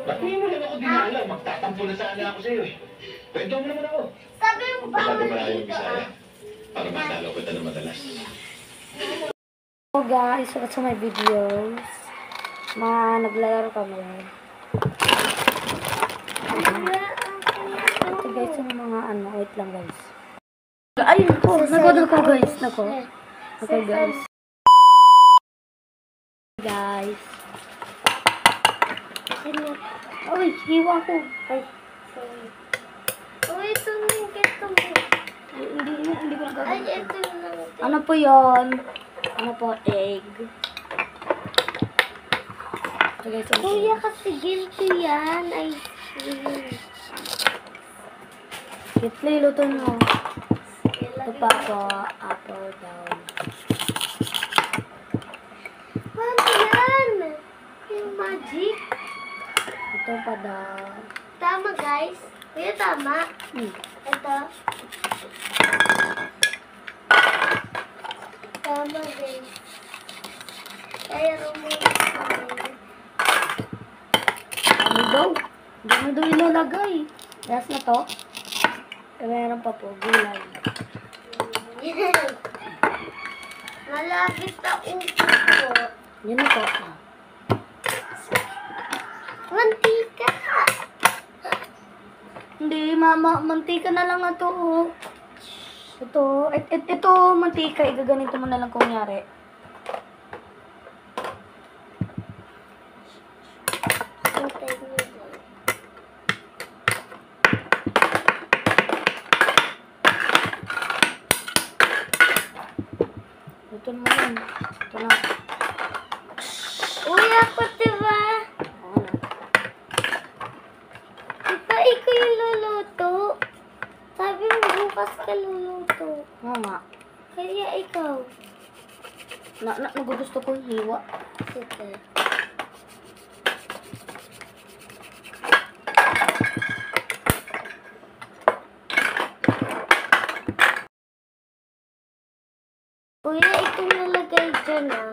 Ba't mo naman ako dinala? Magtatampo na sana ako sa'yo eh. Kwento mo naman ako. Sabi mo ba Masyado ako malayo yung dito Bisaya. Para madalaw kita na madalas. Hello guys, welcome to my videos. Naglalaro kami. Ito guys, yung mga wait lang guys. Ayun po, nako guys, nako. Okay guys. Guys. Uy, hiwa ko. Ay, sorry. Uy, ito na yung ito mo. Hindi ko nagagawin. Ay, ito na. Ano po yon? Ano po? Egg. So guys, Kuya, kasi guilty yan. Ay, play luto mo. Ito pa po, apple down. paano yan? Yung magic. Ito pa daw. Tama, guys. Kuya, tama. Ito. Tama, guys. Kaya rumunod kami. Ano daw? Hindi mo daw ilalagay. Yes na to. Meron pa po, gulay. Malapit na upo po. Yan na po. Mantika. Hindi, mama. Mantika na lang ito. Oh. Ito, mantika. Igaganito mo na lang kunyari. Ito mo yan. Ito na. Uy, ako diba? Oo na. Diba ikaw yung luluto? Sabi mo bukas ka luluto. Mama. Kaya ikaw. Nagugusto ko yung hiwa. Sige. Kuya, ikaw nalagay dyan ah.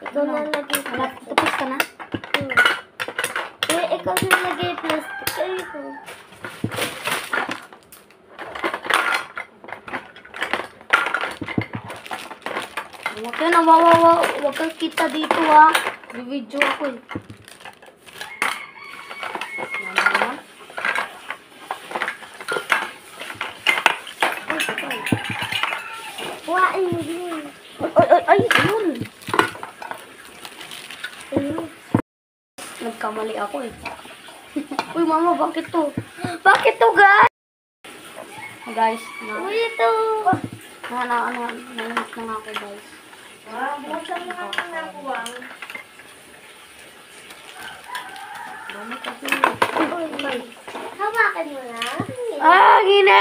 Ikaw nalagay plastic. Tapos ka na? Kuya, ikaw nalagay plastic. Ay, ito. Huwag ka na, wawawa. Huwag kang kita dito ha. Bibidyo ako eh. Mama. Kuhain mo yun. Ay, yun. Ayun. Nagkamali ako eh. Uy, mama, bakit to? Bakit to, guys? Guys, Uy, ito. nahimik na nga ako, guys. Bukan mo nga ang nakuwang. Dami kasi. Uy, hawakan mo na. Ah, gina!